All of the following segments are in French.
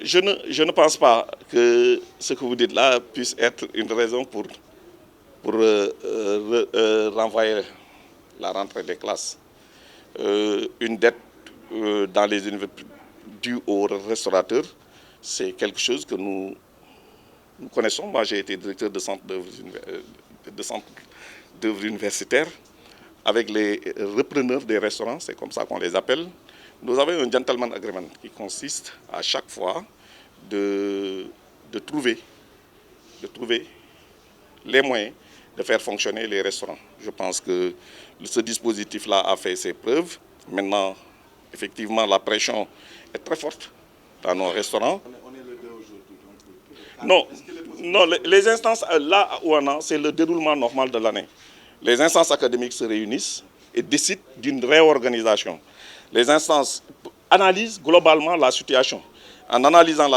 Je ne pense pas que ce que vous dites là puisse être une raison pour renvoyer la rentrée des classes. Une dette dans les universités due aux restaurateurs, c'est quelque chose que nous connaissons. Moi, j'ai été directeur de centre d'œuvres universitaires avec les repreneurs des restaurants, c'est comme ça qu'on les appelle. Nous avons un gentleman agreement qui consiste à chaque fois de trouver les moyens de faire fonctionner les restaurants. Je pense que ce dispositif-là a fait ses preuves. Maintenant, effectivement, la pression est très forte dans nos restaurants. On est le 2 aujourd'hui. Non, non, les instances, là où on a, c'est le déroulement normal de l'année. Les instances académiques se réunissent et décident d'une réorganisation. Les instances analysent globalement la situation. En analysant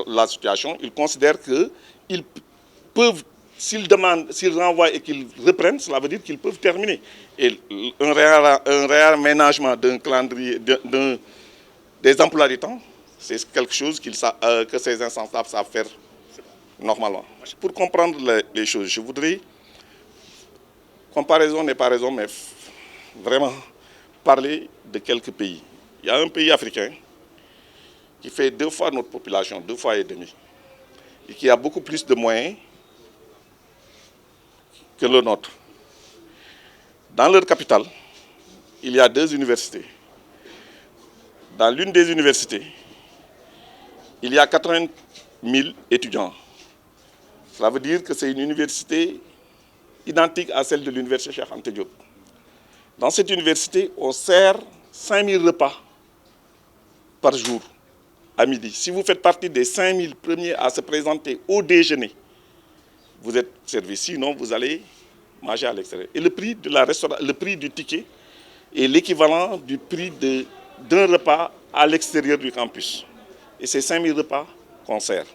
la situation, ils considèrent qu'ils peuvent, s'ils renvoient et qu'ils reprennent, cela veut dire qu'ils peuvent terminer. Et un réaménagement d'un calendrier, des emplois du temps, c'est quelque chose que ces instances savent faire normalement. Pour comprendre les choses, je voudrais, comparaison n'est pas raison, mais vraiment parler de quelques pays. Il y a un pays africain qui fait 2 fois notre population, 2 fois et demi, et qui a beaucoup plus de moyens que le nôtre. Dans leur capitale, il y a 2 universités. Dans l'une des universités, il y a 80 000 étudiants. Cela veut dire que c'est une université identique à celle de l'université Cheikh Anta Diop. Dans cette université, on sert 5 000 repas par jour à midi. Si vous faites partie des 5 000 premiers à se présenter au déjeuner, vous êtes servi. Sinon, vous allez manger à l'extérieur. Et le prix le prix du ticket est l'équivalent du prix d'un repas à l'extérieur du campus. Et c'est 5 000 repas qu'on sert.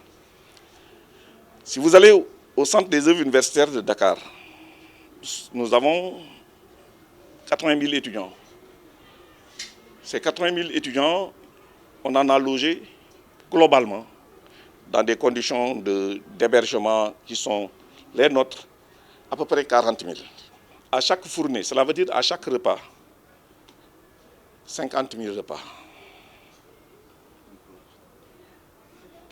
Si vous allez au centre des œuvres universitaires de Dakar, nous avons 80 000 étudiants. Ces 80 000 étudiants, on en a logé globalement dans des conditions d'hébergement qui sont les nôtres, à peu près 40 000. À chaque fournée, cela veut dire à chaque repas, 50 000 repas.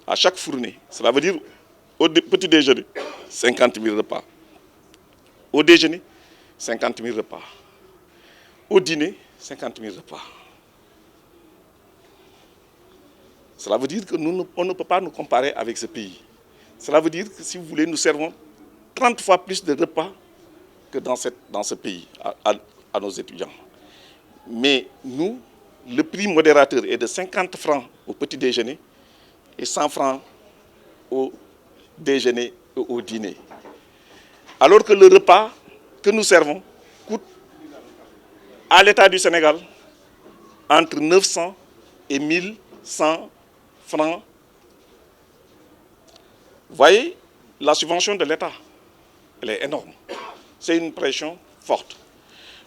À chaque fournée, cela veut dire au petit déjeuner, 50 000 repas. Au déjeuner, 50 000 repas. Au dîner, 50 000 repas. Cela veut dire qu'on ne peut pas nous comparer avec ce pays. Cela veut dire que, si vous voulez, nous servons 30 fois plus de repas que dans ce pays à nos étudiants. Mais nous, le prix modérateur est de 50 francs au petit déjeuner et 100 francs au déjeuner et au dîner. Alors que le repas que nous servons coûte à l'État du Sénégal entre 900 et 1100 francs. Vous voyez, la subvention de l'État, elle est énorme. C'est une pression forte.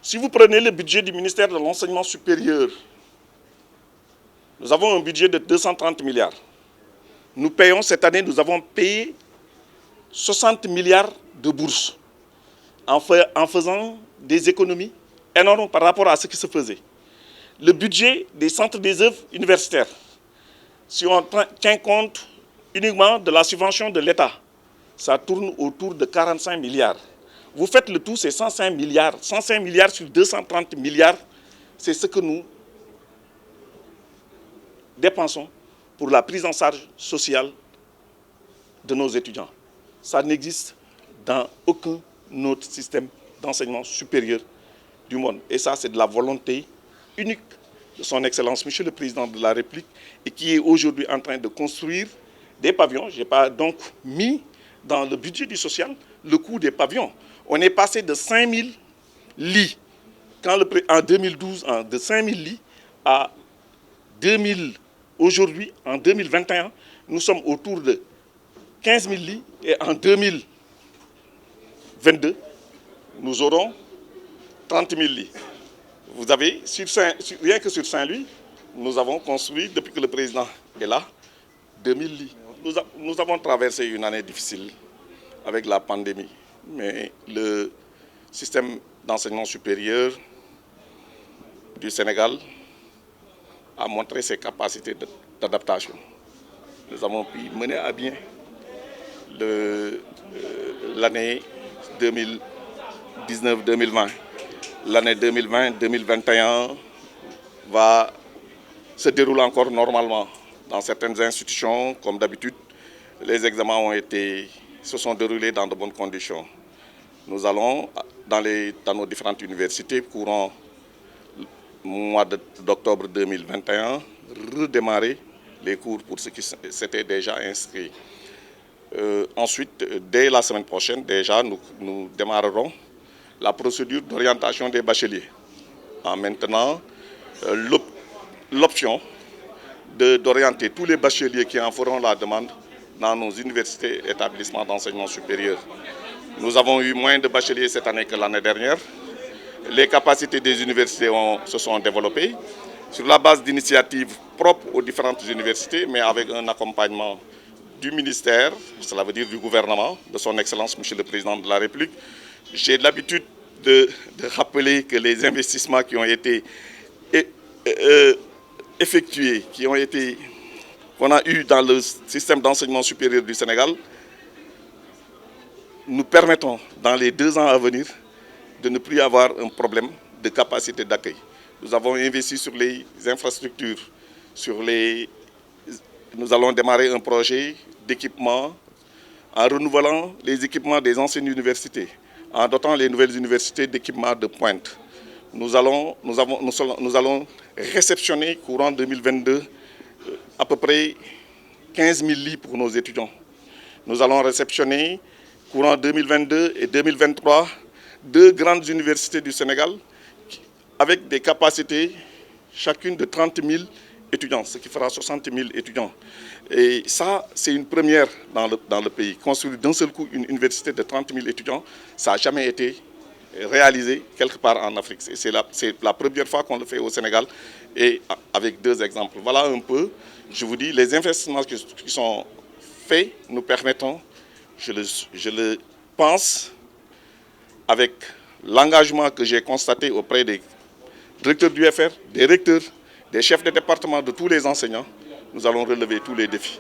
Si vous prenez le budget du ministère de l'Enseignement supérieur, nous avons un budget de 230 milliards. Nous payons cette année, nous avons payé 60 milliards de bourses en faisant des économies énormes par rapport à ce qui se faisait. Le budget des centres des œuvres universitaires, si on tient compte uniquement de la subvention de l'État, ça tourne autour de 45 milliards. Vous faites le tout, c'est 105 milliards. 105 milliards sur 230 milliards, c'est ce que nous dépensons pour la prise en charge sociale de nos étudiants. Ça n'existe dans aucun autre système d'enseignement supérieur du monde. Et ça, c'est de la volonté unique de son Excellence, Monsieur le Président de la République, et qui est aujourd'hui en train de construire des pavillons. Je n'ai pas donc mis dans le budget du social le coût des pavillons. On est passé de 5 000 lits en 2012, de 5 000 lits à 2000. Aujourd'hui, en 2021, nous sommes autour de 15 000 lits et en 2022, nous aurons 30 000 lits. Vous avez, rien que sur Saint-Louis, nous avons construit, depuis que le président est là, 2000 lits. Nous avons traversé une année difficile avec la pandémie, mais le système d'enseignement supérieur du Sénégal a montré ses capacités d'adaptation. Nous avons pu mener à bien l'année 2019-2020. L'année 2020-2021 va se dérouler encore normalement. Dans certaines institutions, comme d'habitude, les examens se sont déroulés dans de bonnes conditions. Nous allons, dans nos différentes universités, courant le mois d'octobre 2021, redémarrer les cours pour ceux qui s'étaient déjà inscrits. Ensuite, dès la semaine prochaine, déjà, nous démarrerons la procédure d'orientation des bacheliers, en maintenant l'option d'orienter tous les bacheliers qui en feront la demande dans nos universités et établissements d'enseignement supérieur. Nous avons eu moins de bacheliers cette année que l'année dernière. Les capacités des universités se sont développées sur la base d'initiatives propres aux différentes universités, mais avec un accompagnement du ministère, cela veut dire du gouvernement, de son Excellence, Monsieur le Président de la République. J'ai l'habitude de rappeler que les investissements qui ont été effectués, qu'on a eu dans le système d'enseignement supérieur du Sénégal, nous permettront dans les 2 ans à venir de ne plus avoir un problème de capacité d'accueil. Nous avons investi sur les infrastructures, nous allons démarrer un projet d'équipement en renouvelant les équipements des anciennes universités, en dotant les nouvelles universités d'équipements de pointe. Nous allons réceptionner courant 2022 à peu près 15 000 lits pour nos étudiants. Nous allons réceptionner courant 2022 et 2023 2 grandes universités du Sénégal avec des capacités chacune de 30 000 étudiants, ce qui fera 60 000 étudiants. Et ça, c'est une première dans le pays. Construire d'un seul coup une université de 30 000 étudiants, ça n'a jamais été réalisé quelque part en Afrique. C'est la première fois qu'on le fait au Sénégal et avec 2 exemples. Voilà un peu, je vous dis, les investissements qui sont faits nous permettront, je le pense, avec l'engagement que j'ai constaté auprès des directeurs du FR, des recteurs, des chefs de département, de tous les enseignants, nous allons relever tous les défis.